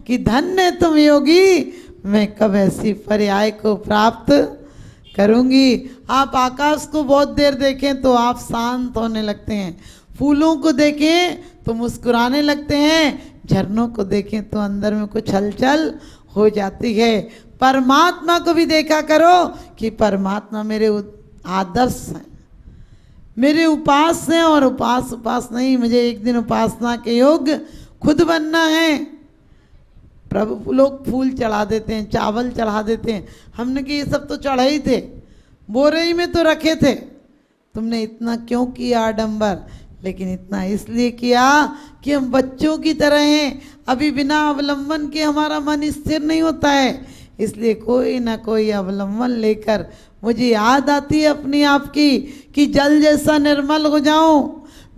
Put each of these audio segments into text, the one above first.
कि धन्य तुम योगी, मैं कब ऐसी पर्याय को प्राप्त करूंगी। आप आकाश को बहुत देर देखें तो आप शांत होने लगते हैं, फूलों को देखें तो मुस्कुराने लगते हैं, झरनों को देखें तो अंदर में कुछ हलचल हो जाती है। परमात्मा को भी देखा करो कि परमात्मा मेरे आदर्श हैं, मेरे उपास हैं, और उपास नहीं, मुझे एक दिन उपासना के योग्य खुद बनना है। प्रभु लोग फूल चढ़ा देते हैं, चावल चढ़ा देते हैं, हमने कि ये सब तो चढ़े ही थे, बोरे ही में तो रखे थे, तुमने इतना क्यों किया आडंबर? लेकिन इतना इसलिए किया कि हम बच्चों की तरह हैं, अभी बिना अवलंबन के हमारा मन स्थिर नहीं होता है, इसलिए कोई ना कोई अवलंबन लेकर मुझे याद आती है अपनी आप की कि जल जैसा निर्मल हो जाऊं।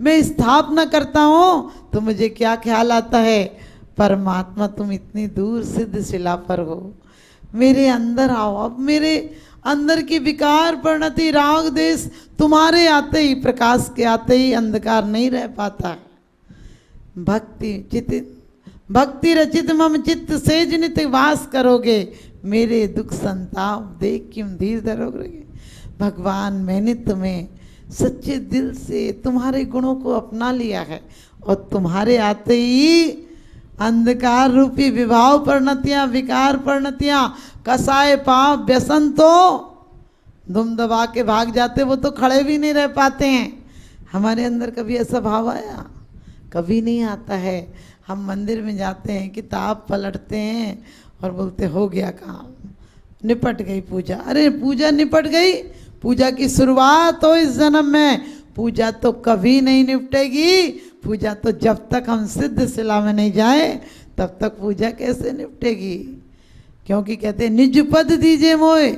मैं स्थापना करता हूं तो मुझे क्या ख्याल आता है, परमात्मा तुम इतनी दूर सिद्ध शिला पर हो, मेरे अंदर आओ। अब मेरे अंदर की विकार परिणति राग देश तुम्हारे आते ही, प्रकाश के आते ही अंधकार नहीं रह पाता है। भक्ति रचित मम चित्त से नित वास करोगे, मेरे दुख संताप देख क्यों धीर धरोगे। भगवान मैंने तुम्हें सच्चे दिल से तुम्हारे गुणों को अपना लिया है, और तुम्हारे आते ही अंधकार रूपी विभाव परिणतियाँ, विकार परिणतियाँ, कसाय पाप व्यसन तो दुम दबा के भाग जाते, वो तो खड़े भी नहीं रह पाते हैं। हमारे अंदर कभी ऐसा भाव आया? कभी नहीं आता है। हम मंदिर में जाते हैं, किताब पलटते हैं और बोलते हो गया काम, निपट गई पूजा। अरे पूजा निपट गई? पूजा की शुरुआत हो इस जन्म में, पूजा तो कभी नहीं निपटेगी। पूजा तो जब तक हम सिद्ध शिला में नहीं जाए तब तक पूजा कैसे निपटेगी? क्योंकि कहते हैं निज पद दीजिए मोए।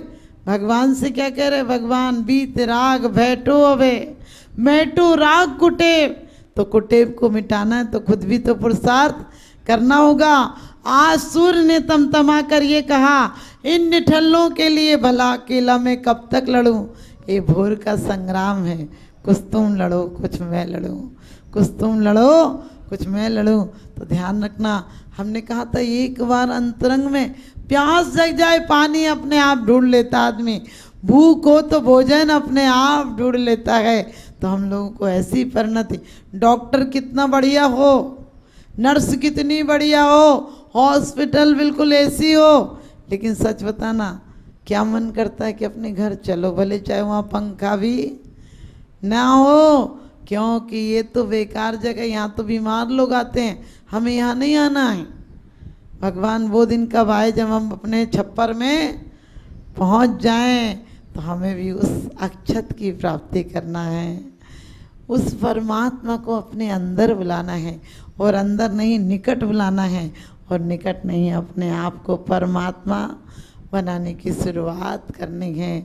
भगवान से क्या कह रहे? भगवान बीत राग बैठो अबे, मैटो राग कुटेब। तो कुटेब को मिटाना है तो खुद भी तो पुरुषार्थ करना होगा। आज सूर्य ने तमतमा कर ये कहा, इन निठल्लों के लिए भला अकेला मैं कब तक लड़ूं? ये भोर का संग्राम है, कुछ तुम लड़ो कुछ मैं लड़ूं, कुछ तुम लड़ो कुछ मैं लड़ूं। तो ध्यान रखना, हमने कहा था एक बार अंतरंग में प्यास जग जाए पानी अपने आप ढूंढ लेता आदमी, भूख हो तो भोजन अपने आप ढूंढ लेता है। तो हम लोगों को ऐसी परिणति, डॉक्टर कितना बढ़िया हो, नर्स कितनी बढ़िया हो, हॉस्पिटल बिल्कुल ऐसी हो, लेकिन सच बताना क्या मन करता है कि अपने घर चलो, भले चाहे वहाँ पंखा भी ना हो, क्योंकि ये तो बेकार जगह, यहाँ तो बीमार लोग आते हैं, हमें यहाँ नहीं आना है। भगवान वो दिन कब आए जब हम अपने छप्पर में पहुँच जाएं, तो हमें भी उस अक्षत की प्राप्ति करना है, उस परमात्मा को अपने अंदर बुलाना है, और अंदर नहीं निकट बुलाना है, और निकट नहीं अपने आप को परमात्मा बनाने की शुरुआत करनी है।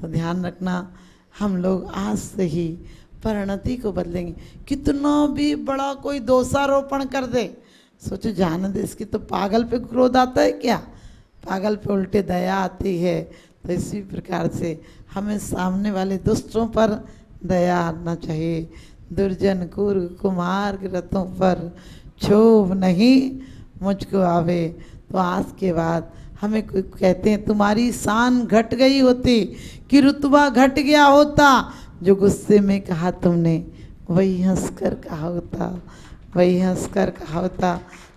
तो ध्यान रखना, हम लोग आज से ही परिणति को बदलेंगे। कितना भी बड़ा कोई दोषारोपण कर दे, सोचो जान दे, इसकी तो पागल पे क्रोध आता है क्या? पागल पे उल्टे दया आती है। तो इसी प्रकार से हमें सामने वाले दुष्टों पर दया आना चाहिए। दुर्जन कुर्ग कुमार्ग रतों पर क्षोभ नहीं मुझको आवे। तो आज के बाद हमें कहते हैं तुम्हारी शान घट गई होती कि रुतबा घट गया होता, जो गुस्से में कहा तुमने वही हंसकर कहा होता, वही हंसकर कहा होता।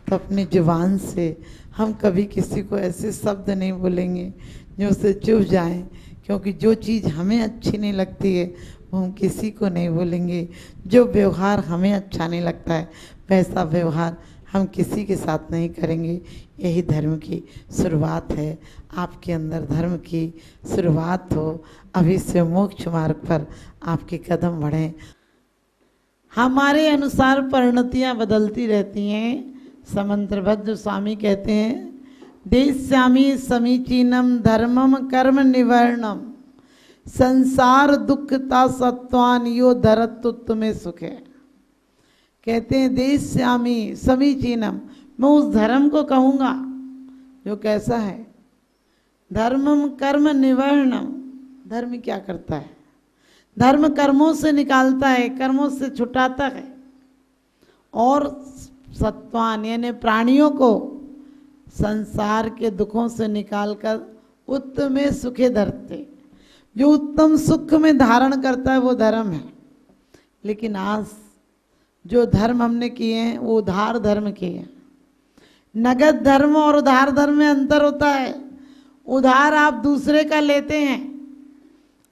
तो अपनी जुबान से हम कभी किसी को ऐसे शब्द नहीं बोलेंगे जो उसे चुभ जाएं, क्योंकि जो चीज़ हमें अच्छी नहीं लगती है वो हम किसी को नहीं बोलेंगे। जो व्यवहार हमें अच्छा नहीं लगता है वैसा व्यवहार हम किसी के साथ नहीं करेंगे। यही धर्म की शुरुआत है। आपके अंदर धर्म की शुरुआत हो, अभी से मोक्ष मार्ग पर आपके कदम बढ़ें। हमारे अनुसार परिणतियाँ बदलती रहती हैं। समंत्रभद्र स्वामी कहते हैं, देश्यामि समीचीनम धर्मम कर्म निवर्णम संसार दुखता सत्वान यो धरत्व में सुख है। कहते हैं देश्यामि समीचीनम, मैं उस धर्म को कहूँगा जो कैसा है। धर्मम कर्म निवर्णम, धर्म क्या करता है? धर्म कर्मों से निकालता है, कर्मों से छुटाता है। और सत्वान यानी प्राणियों को संसार के दुखों से निकालकर उत्तमे सुखे धरते। जो उत्तम सुख में धारण करता है वो धर्म है। लेकिन आज जो धर्म हमने किए हैं वो उधार धर्म किए हैं। नगद धर्म और उधार धर्म में अंतर होता है। उधार आप दूसरे का लेते हैं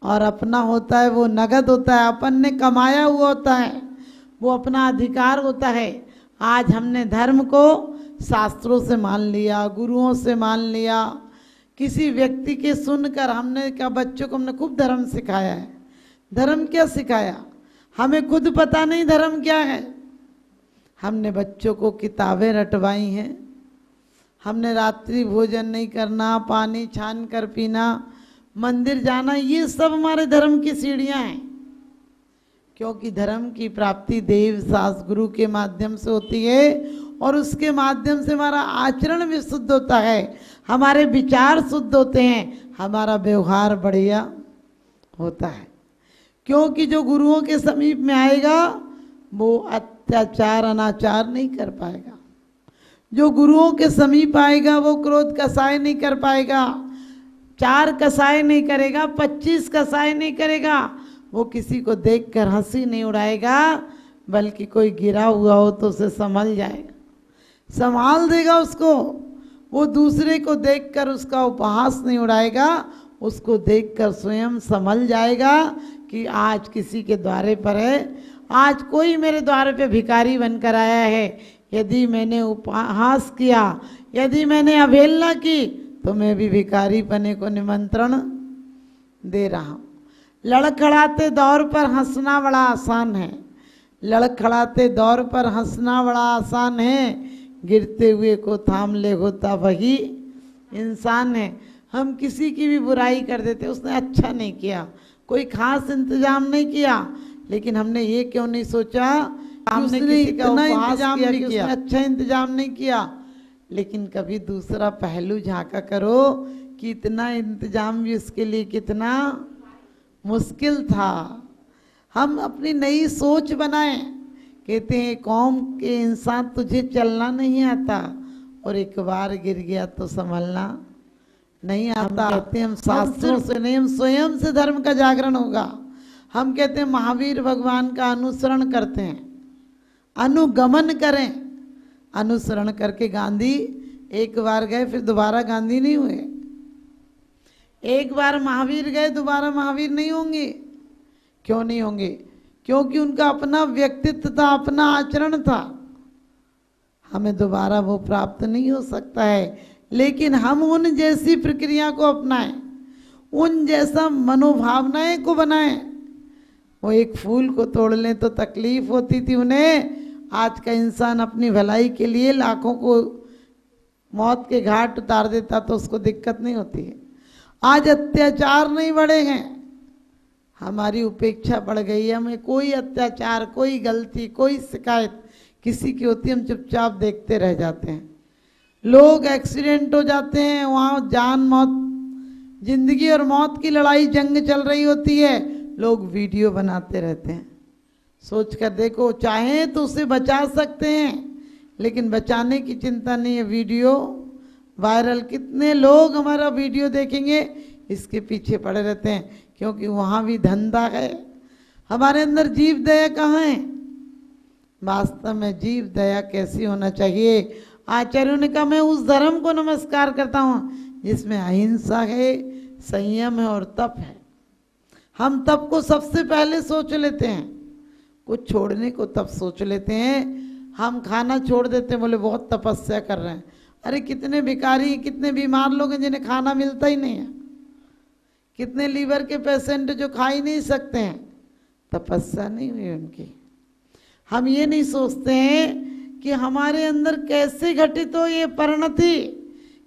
और अपना होता है वो नगद होता है, अपन ने कमाया हुआ होता है, वो अपना अधिकार होता है। आज हमने धर्म को शास्त्रों से मान लिया, गुरुओं से मान लिया, किसी व्यक्ति के सुनकर हमने क्या, बच्चों को हमने खूब धर्म सिखाया है। धर्म क्या सिखाया? हमें खुद पता नहीं धर्म क्या है। हमने बच्चों को किताबें रटवाई हैं, हमने रात्रि भोजन नहीं करना, पानी छान कर पीना, मंदिर जाना, ये सब हमारे धर्म की सीढ़ियां हैं। क्योंकि धर्म की प्राप्ति देव शास्त्र गुरु के माध्यम से होती है और उसके माध्यम से हमारा आचरण भी शुद्ध होता है, हमारे विचार शुद्ध होते हैं, हमारा व्यवहार बढ़िया होता है। क्योंकि जो गुरुओं के समीप में आएगा वो अत्याचार अनाचार नहीं कर पाएगा। जो गुरुओं के समीप आएगा वो क्रोध कसाय नहीं कर पाएगा, 4 कसाय नहीं करेगा, 25 कसाय नहीं करेगा। वो किसी को देखकर हंसी नहीं उड़ाएगा, बल्कि कोई गिरा हुआ हो तो उसे संभल जाएगा, संभाल देगा उसको। वो दूसरे को देखकर उसका उपहास नहीं उड़ाएगा, उसको देखकर स्वयं संभल जाएगा कि आज किसी के द्वारे पर है, आज कोई मेरे द्वार पे भिखारी बनकर आया है। यदि मैंने उपहास किया, यदि मैंने अवहेलना की, तो मैं भी भिखारी बने को निमंत्रण दे रहा हूँ। लड़खड़ाते दौर पर हंसना बड़ा आसान है, लड़खड़ाते दौर पर हंसना बड़ा आसान है, गिरते हुए को थाम ले होता वही इंसान है। हम किसी की भी बुराई कर देते, उसने अच्छा नहीं किया, कोई खास इंतजाम नहीं किया, लेकिन हमने ये क्यों नहीं सोचा हमने किसी का इंतजाम नहीं किया, उसने अच्छा इंतजाम नहीं किया। लेकिन कभी दूसरा पहलू झांका करो कि इतना इंतजाम भी उसके लिए कितना मुश्किल था। हम अपनी नई सोच बनाएं। कहते हैं कौम के इंसान तुझे चलना नहीं आता और एक बार गिर गया तो संभलना नहीं आता। कहते हैं हम शास्त्रों से नहीं, हम स्वयं से धर्म का जागरण होगा। हम कहते हैं महावीर भगवान का अनुसरण करते हैं, अनुगमन करें। अनुसरण करके गांधी एक बार गए फिर दोबारा गांधी नहीं हुए, एक बार महावीर गए दोबारा महावीर नहीं होंगे। क्यों नहीं होंगे? क्योंकि उनका अपना व्यक्तित्व था, अपना आचरण था। हमें दोबारा वो प्राप्त नहीं हो सकता है, लेकिन हम उन जैसी प्रक्रिया को अपनाएं, उन जैसा मनोभावनाएं को बनाएं। वो एक फूल को तोड़ लें तो तकलीफ होती थी उन्हें, आज का इंसान अपनी भलाई के लिए लाखों को मौत के घाट उतार देता तो उसको दिक्कत नहीं होती है। आज अत्याचार नहीं बढ़े हैं, हमारी उपेक्षा बढ़ गई है। हमें कोई अत्याचार, कोई गलती, कोई शिकायत किसी की होती है, हम चुपचाप देखते रह जाते हैं। लोग एक्सीडेंट हो जाते हैं, वहाँ जान मौत, जिंदगी और मौत की लड़ाई, जंग चल रही होती है, लोग वीडियो बनाते रहते हैं। सोच कर देखो, चाहें तो उसे बचा सकते हैं, लेकिन बचाने की चिंता नहीं है। वीडियो वायरल, कितने लोग हमारा वीडियो देखेंगे इसके पीछे पड़े रहते हैं, क्योंकि वहाँ भी धंधा है। हमारे अंदर जीव दया कहाँ है? वास्तव में जीव दया कैसी होना चाहिए? आचार्यों ने कहा मैं उस धर्म को नमस्कार करता हूँ जिसमें अहिंसा है, संयम है और तप है। हम तप को सबसे पहले सोच लेते हैं, कुछ छोड़ने को तब सोच लेते हैं। हम खाना छोड़ देते हैं, बोले बहुत तपस्या कर रहे हैं। अरे कितने भिखारी, कितने बीमार लोग हैं जिन्हें खाना मिलता ही नहीं है, कितने लीवर के पेशेंट जो खा ही नहीं सकते हैं, तपस्या नहीं हुई उनकी। हम ये नहीं सोचते हैं कि हमारे अंदर कैसे घटित हो ये परिणति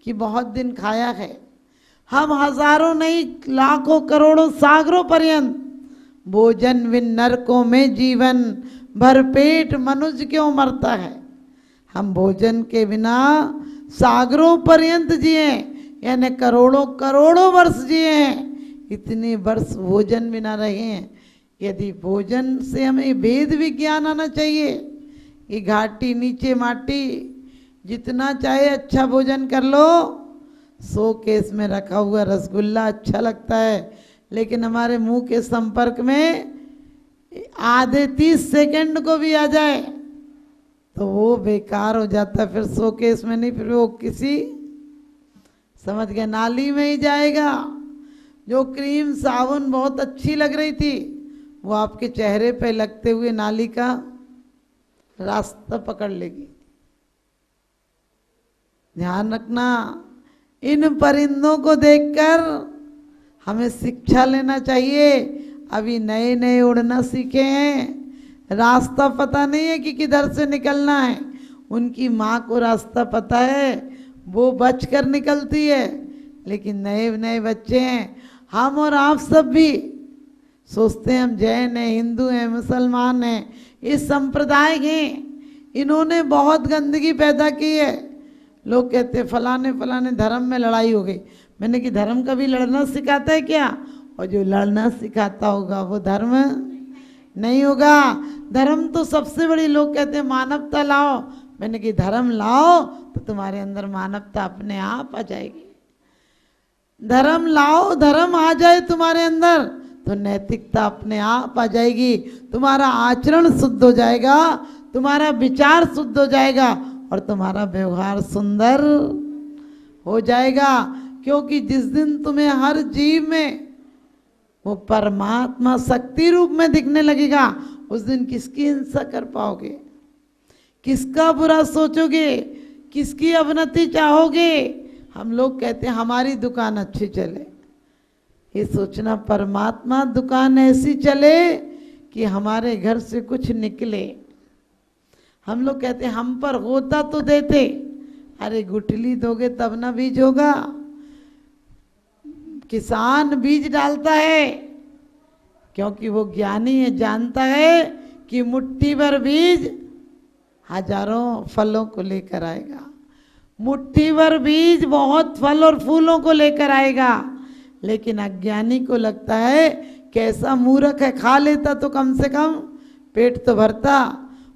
कि बहुत दिन खाया है। हम हजारों नहीं, लाखों करोड़ों सागरों पर्यंत भोजन बिन नरकों में जीवन, भरपेट मनुष्य क्यों मरता है। हम भोजन के बिना सागरों पर्यंत जिए, यानी करोड़ों करोड़ों वर्ष जिए हैं, इतने वर्ष भोजन बिना रहे हैं। यदि भोजन से हमें वेद विज्ञान आना चाहिए कि घाटी नीचे माटी, जितना चाहे अच्छा भोजन कर लो, शोकेस में रखा हुआ रसगुल्ला अच्छा लगता है, लेकिन हमारे मुंह के संपर्क में आधे 30 सेकंड को भी आ जाए तो वो बेकार हो जाता है, फिर शोकेस में नहीं, फिर वो किसी समझ गए नाली में ही जाएगा। जो क्रीम साबुन बहुत अच्छी लग रही थी वो आपके चेहरे पे लगते हुए नाली का रास्ता पकड़ लेगी। ध्यान रखना, इन परिंदों को देखकर हमें शिक्षा लेना चाहिए। अभी नए नए उड़ना सीखे हैं, रास्ता पता नहीं है कि किधर से निकलना है। उनकी माँ को रास्ता पता है, वो बच कर निकलती है, लेकिन नए नए बच्चे हैं। हम और आप सब भी सोचते हैं हम जैन हैं, हिंदू हैं, मुसलमान हैं, इस संप्रदाय हैं, इन्होंने बहुत गंदगी पैदा की है। लोग कहते हैं फलाने फलाने धर्म में लड़ाई हो गई। मैंने कि धर्म कभी लड़ना सिखाता है क्या? और जो लड़ना सिखाता होगा वो धर्म नहीं होगा। धर्म तो सबसे बड़ी, लोग कहते हैं मानवता लाओ, मैंने कि धर्म लाओ तो तुम्हारे अंदर मानवता अपने आप आ जाएगी। धर्म लाओ, धर्म आ जाए तुम्हारे अंदर तो नैतिकता अपने आप आ जाएगी, तुम्हारा आचरण शुद्ध हो जाएगा, तुम्हारा विचार शुद्ध हो जाएगा और तुम्हारा व्यवहार सुंदर हो जाएगा। क्योंकि जिस दिन तुम्हें हर जीव में वो परमात्मा शक्ति रूप में दिखने लगेगा, उस दिन किसकी हिंसा कर पाओगे, किसका बुरा सोचोगे, किसकी अवनति चाहोगे? हम लोग कहते हैं हमारी दुकान अच्छी चले, ये सोचना परमात्मा दुकान ऐसी चले कि हमारे घर से कुछ निकले। हम लोग कहते हैं हम पर होता तो देते, अरे गुठली दोगे तब ना बीज होगा। किसान बीज डालता है क्योंकि वो ज्ञानी है, जानता है कि मुट्ठी भर बीज हजारों फलों को लेकर आएगा, मुट्ठी भर बीज बहुत फल और फूलों को लेकर आएगा। लेकिन अज्ञानी को लगता है कैसा मूर्ख है, खा लेता तो कम से कम पेट तो भरता।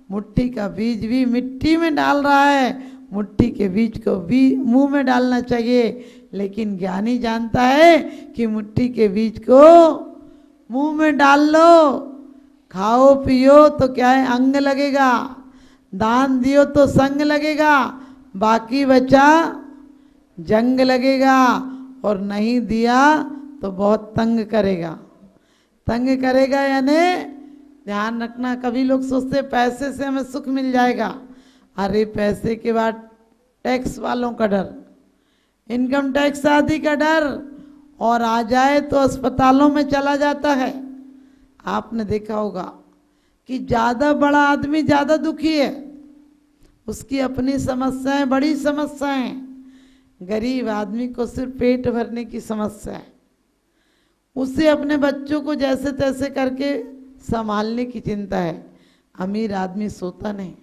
मुट्ठी का बीज भी मिट्टी में डाल रहा है, मुट्ठी के बीज को भी मुंह में डालना चाहिए, लेकिन ज्ञानी जानता है कि मुट्ठी के बीज को मुंह में डाल लो, खाओ पियो तो क्या है अंग लगेगा, दान दियो तो संग लगेगा, बाकी बचा जंग लगेगा, और नहीं दिया तो बहुत तंग करेगा। तंग करेगा यानी ध्यान रखना, कभी लोग सोचते पैसे से हमें सुख मिल जाएगा, अरे पैसे के बाद टैक्स वालों का डर, इनकम टैक्स आदि का डर, और आ जाए तो अस्पतालों में चला जाता है। आपने देखा होगा कि ज़्यादा बड़ा आदमी ज़्यादा दुखी है, उसकी अपनी समस्याएं बड़ी समस्याएं, गरीब आदमी को सिर्फ पेट भरने की समस्या है, उसे अपने बच्चों को जैसे तैसे करके संभालने की चिंता है। अमीर आदमी सोता नहीं।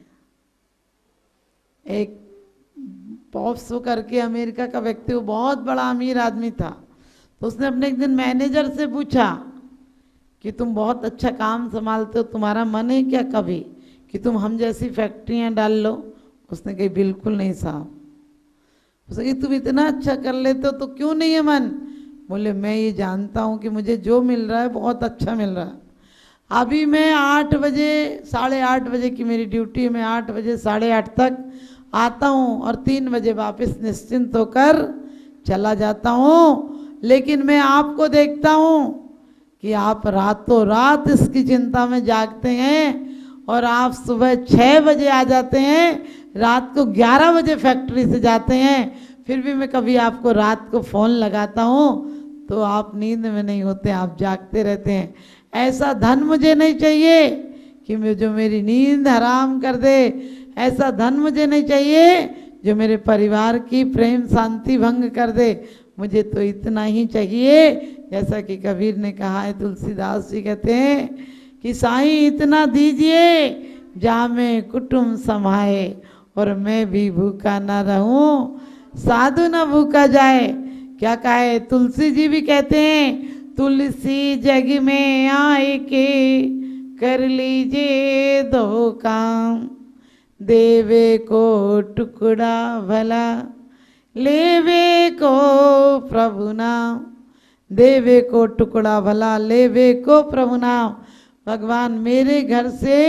एक पॉप्सो करके अमेरिका का व्यक्ति, वो बहुत बड़ा अमीर आदमी था, तो उसने अपने एक दिन मैनेजर से पूछा कि तुम बहुत अच्छा काम संभालते हो, तुम्हारा मन है क्या कभी कि तुम हम जैसी फैक्ट्रियां डाल लो? उसने कही बिल्कुल नहीं साहब। उसने कही तुम इतना अच्छा कर लेते हो तो क्यों नहीं है मन? बोले मैं ये जानता हूँ कि मुझे जो मिल रहा है बहुत अच्छा मिल रहा है। अभी मैं 8 बजे 8:30 बजे की मेरी ड्यूटी है, मैं 8 बजे 8:30 तक आता हूँ और 3 बजे वापस निश्चिंत होकर चला जाता हूँ। लेकिन मैं आपको देखता हूँ कि आप रातों रात इसकी चिंता में जागते हैं और आप सुबह 6 बजे आ जाते हैं, रात को 11 बजे फैक्ट्री से जाते हैं। फिर भी मैं कभी आपको रात को फ़ोन लगाता हूँ तो आप नींद में नहीं होते, आप जागते रहते हैं। ऐसा धन मुझे नहीं चाहिए कि मैं जो मेरी नींद हराम कर दे, ऐसा धन मुझे नहीं चाहिए जो मेरे परिवार की प्रेम शांति भंग कर दे। मुझे तो इतना ही चाहिए, जैसा कि कबीर ने कहा है, तुलसीदास जी कहते हैं कि साईं इतना दीजिए जहाँ में कुटुंब समाए और मैं भी भूखा ना रहूं, साधु ना भूखा जाए। क्या कहा है? तुलसी जी भी कहते हैं तुलसी जग में आए के कर लीजिए 2 काम, देवे को टुकड़ा भला, लेवे को प्रभु नाम। देवे को टुकड़ा भला, लेवे को प्रभु नाम। भगवान मेरे घर से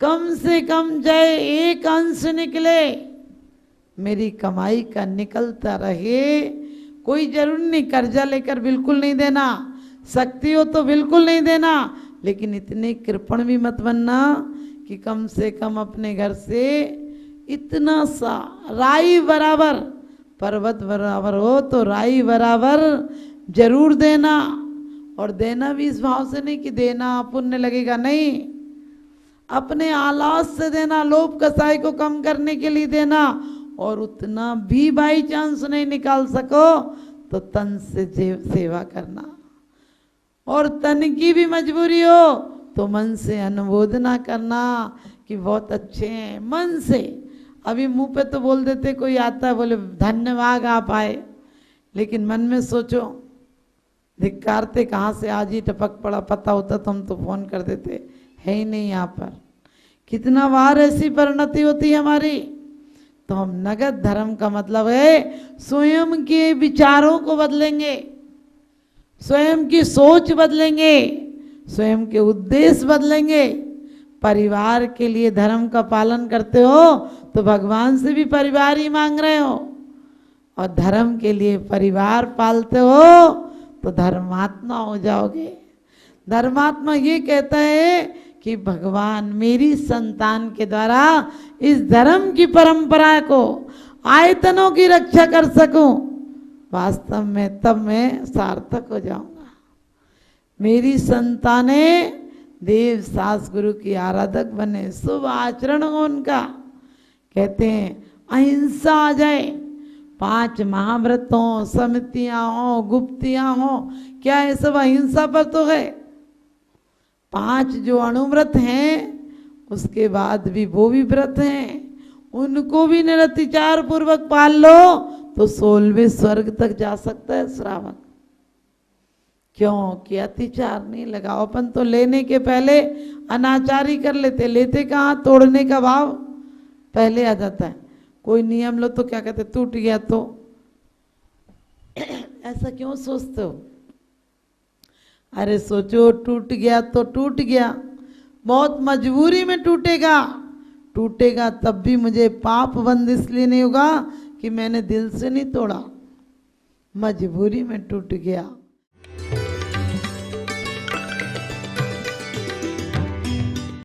कम चाहे एक अंश निकले, मेरी कमाई का निकलता रहे। कोई जरूर नहीं, कर्जा लेकर बिल्कुल नहीं देना, शक्ति हो तो बिल्कुल नहीं देना, लेकिन इतने कृपण भी मत बनना कि कम से कम अपने घर से इतना सा राई बराबर, पर्वत बराबर हो तो राई बराबर जरूर देना। और देना भी इस भाव से नहीं कि देना पुण्य लगेगा, नहीं, अपने आलास से देना, लोभ कसाई को कम करने के लिए देना। और उतना भी बाई चांस नहीं निकाल सको तो तन से सेवा करना। और तन की भी मजबूरी हो तो मन से अनुमोदना करना कि बहुत अच्छे हैं, मन से। अभी मुंह पे तो बोल देते, कोई आता है बोले धन्यवाद आप आए, लेकिन मन में सोचो धिक्कारते कहाँ से आज ही टपक पड़ा, पता होता तो हम तो फोन कर देते, है ही नहीं यहाँ पर। कितना बार ऐसी परिणति होती है हमारी। तो हम नगद धर्म का मतलब है स्वयं के विचारों को बदलेंगे, स्वयं की सोच बदलेंगे, स्वयं के उद्देश्य बदलेंगे। परिवार के लिए धर्म का पालन करते हो तो भगवान से भी परिवार ही मांग रहे हो, और धर्म के लिए परिवार पालते हो तो धर्मात्मा हो जाओगे। धर्मात्मा ये कहता है कि भगवान मेरी संतान के द्वारा इस धर्म की परंपरा को, आयतनों की रक्षा कर सकूं, वास्तव में तब मैं सार्थक हो जाऊंगा। मेरी संतानें देव सास गुरु की आराधक बने, शुभ आचरण हो उनका। कहते हैं अहिंसा आ जाए, 5 महाव्रतों, समितियां हो, गुप्तियां हो, क्या ये सब अहिंसा पर तो है? 5 जो अणुव्रत हैं उसके बाद भी वो भी व्रत हैं, उनको भी निरतिचार पूर्वक पाल लो तो 16वें स्वर्ग तक जा सकता है श्रावक। क्यों कि अतिचार नहीं लगाओ। अपन तो लेने के पहले अनाचारी कर लेते, लेते कहाँ, तोड़ने का भाव पहले आ जाता है। कोई नियम लो तो क्या कहते, टूट गया तो ऐसा क्यों सोचते हो? अरे सोचो टूट गया तो टूट गया, बहुत मजबूरी में टूटेगा, टूटेगा तब भी मुझे पाप बंद इसलिए नहीं होगा कि मैंने दिल से नहीं तोड़ा, मजबूरी में टूट गया।